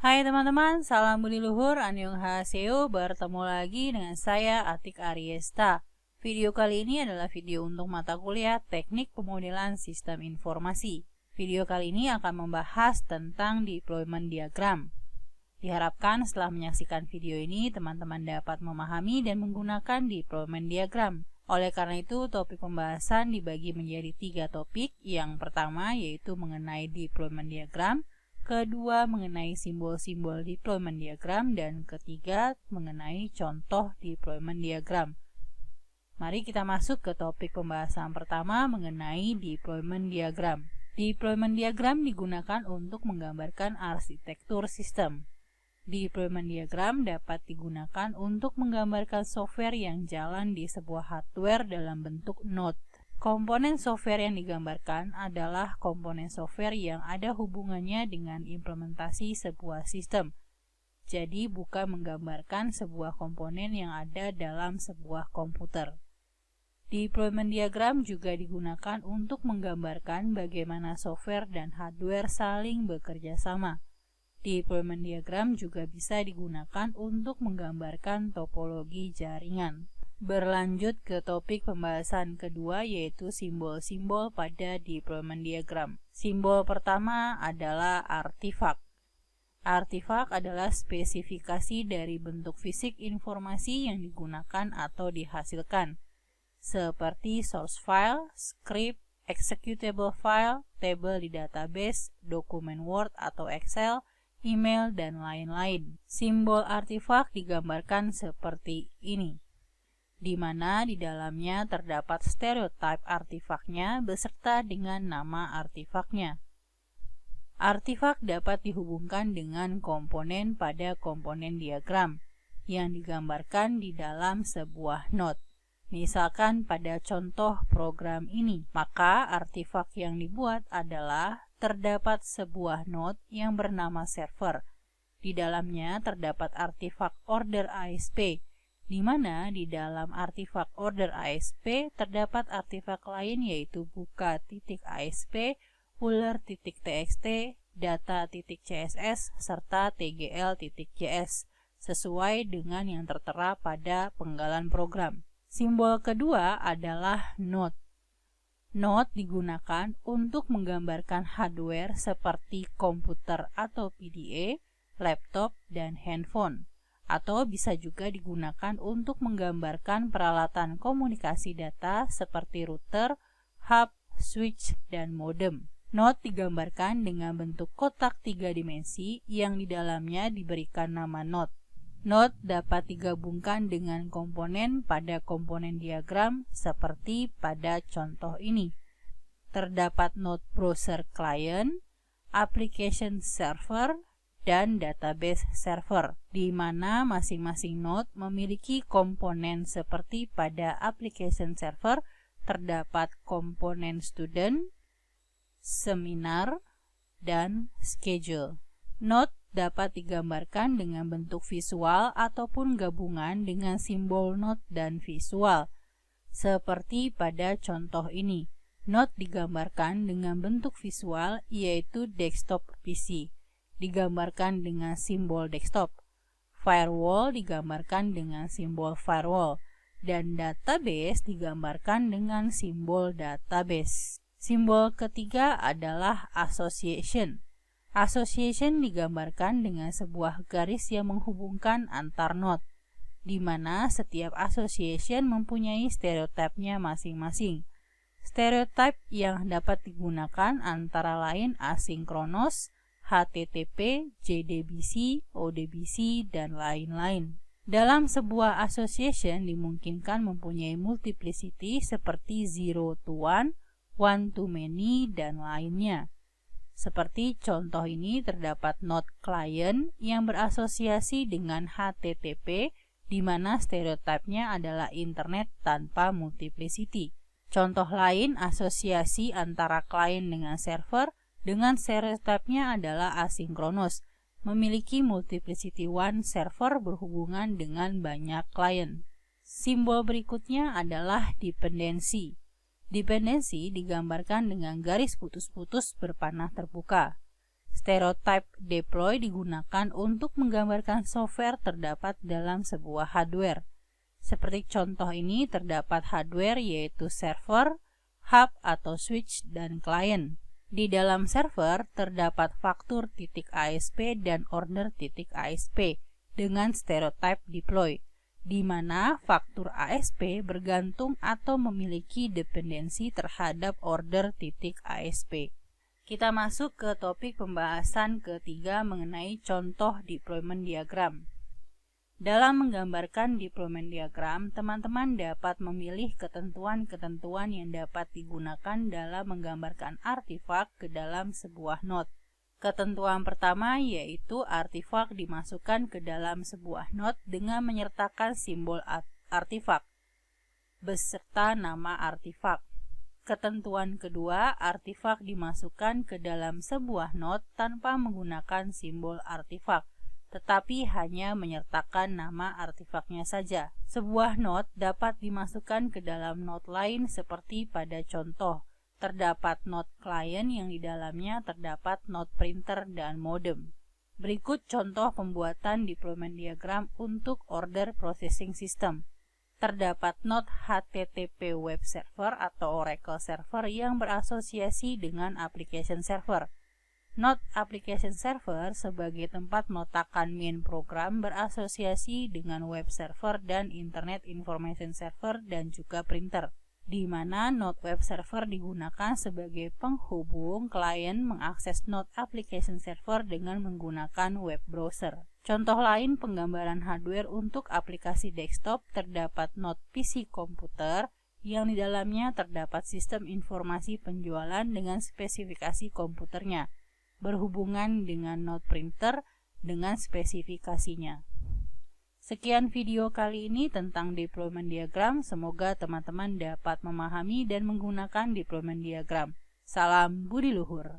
Hai teman-teman, salam budi luhur, annyeonghaseyo, bertemu lagi dengan saya Atik Aryesta. Video kali ini adalah video untuk mata kuliah Teknik Pemodelan Sistem Informasi. Video kali ini akan membahas tentang deployment diagram. Diharapkan setelah menyaksikan video ini, teman-teman dapat memahami dan menggunakan deployment diagram. Oleh karena itu, topik pembahasan dibagi menjadi 3 topik. Yang pertama yaitu mengenai deployment diagram, kedua mengenai simbol-simbol deployment diagram, dan ketiga mengenai contoh deployment diagram. Mari kita masuk ke topik pembahasan pertama mengenai deployment diagram. Deployment diagram digunakan untuk menggambarkan arsitektur sistem. Deployment diagram dapat digunakan untuk menggambarkan software yang jalan di sebuah hardware dalam bentuk node. Komponen software yang digambarkan adalah komponen software yang ada hubungannya dengan implementasi sebuah sistem. Jadi bukan menggambarkan sebuah komponen yang ada dalam sebuah komputer. Deployment diagram juga digunakan untuk menggambarkan bagaimana software dan hardware saling bekerja sama. Deployment diagram juga bisa digunakan untuk menggambarkan topologi jaringan. Berlanjut ke topik pembahasan kedua yaitu simbol-simbol pada deployment diagram. Simbol pertama adalah artifak. Artifak adalah spesifikasi dari bentuk fisik informasi yang digunakan atau dihasilkan, seperti source file, script, executable file, table di database, dokumen Word atau Excel, email, dan lain-lain. Simbol artifak digambarkan seperti ini, di mana di dalamnya terdapat stereotype artifaknya beserta dengan nama artifaknya. Artifak dapat dihubungkan dengan komponen pada komponen diagram yang digambarkan di dalam sebuah node. Misalkan pada contoh program ini, maka artifak yang dibuat adalah terdapat sebuah node yang bernama server. Di dalamnya terdapat artifak order ASP, di mana di dalam artifak order ASP terdapat artifak lain yaitu buka.asp, uler.txt, data.css, serta tgl.js sesuai dengan yang tertera pada penggalan program. Simbol kedua adalah node. Node digunakan untuk menggambarkan hardware seperti komputer atau PDA, laptop, dan handphone, atau bisa juga digunakan untuk menggambarkan peralatan komunikasi data seperti router, hub, switch, dan modem. Node digambarkan dengan bentuk kotak 3 dimensi yang di dalamnya diberikan nama node. Node dapat digabungkan dengan komponen pada komponen diagram seperti pada contoh ini. Terdapat node browser client, application server, dan database server, di mana masing-masing node memiliki komponen seperti pada application server terdapat komponen student, seminar, dan schedule. Node dapat digambarkan dengan bentuk visual ataupun gabungan dengan simbol node dan visual. Seperti pada contoh ini, node digambarkan dengan bentuk visual yaitu desktop PC, digambarkan dengan simbol desktop. Firewall digambarkan dengan simbol firewall, dan database digambarkan dengan simbol database. Simbol ketiga adalah association. Association digambarkan dengan sebuah garis yang menghubungkan antar node, di mana setiap association mempunyai stereotipnya masing-masing. Stereotip yang dapat digunakan antara lain asinkronos, HTTP, JDBC, ODBC, dan lain-lain. Dalam sebuah association dimungkinkan mempunyai multiplicity seperti 0 to 1, 1 to many, dan lainnya. Seperti contoh ini terdapat node client yang berasosiasi dengan HTTP, di mana stereotipnya adalah internet tanpa multiplicity. Contoh lain asosiasi antara klien dengan server dengan stereotipnya adalah asinkronos, memiliki multiplicity 1 server berhubungan dengan banyak klien. Simbol berikutnya adalah dependensi. Dependensi digambarkan dengan garis putus-putus berpanah terbuka. Stereotype deploy digunakan untuk menggambarkan software terdapat dalam sebuah hardware. Seperti contoh ini terdapat hardware yaitu server, hub atau switch, dan klien. Di dalam server terdapat faktur .asp dan order .asp dengan stereotype deploy, di mana faktur ASP bergantung atau memiliki dependensi terhadap order .asp. Kita masuk ke topik pembahasan ketiga mengenai contoh deployment diagram. Dalam menggambarkan deployment diagram, teman-teman dapat memilih ketentuan-ketentuan yang dapat digunakan dalam menggambarkan artefak ke dalam sebuah node. Ketentuan pertama yaitu artefak dimasukkan ke dalam sebuah node dengan menyertakan simbol artefak beserta nama artefak. Ketentuan kedua, artefak dimasukkan ke dalam sebuah node tanpa menggunakan simbol artefak, tetapi hanya menyertakan nama artefaknya saja. Sebuah node dapat dimasukkan ke dalam node lain seperti pada contoh, terdapat node client yang di dalamnya terdapat node printer dan modem. Berikut contoh pembuatan deployment diagram untuk order processing system. Terdapat node HTTP web server atau Oracle server yang berasosiasi dengan application server. Node application server sebagai tempat meletakkan main program berasosiasi dengan web server dan internet information server dan juga printer, di mana node web server digunakan sebagai penghubung klien mengakses node application server dengan menggunakan web browser. Contoh lain penggambaran hardware untuk aplikasi desktop terdapat node PC komputer yang di dalamnya terdapat sistem informasi penjualan dengan spesifikasi komputernya, berhubungan dengan node printer dengan spesifikasinya. Sekian video kali ini tentang deployment diagram. Semoga teman-teman dapat memahami dan menggunakan deployment diagram. Salam budi luhur.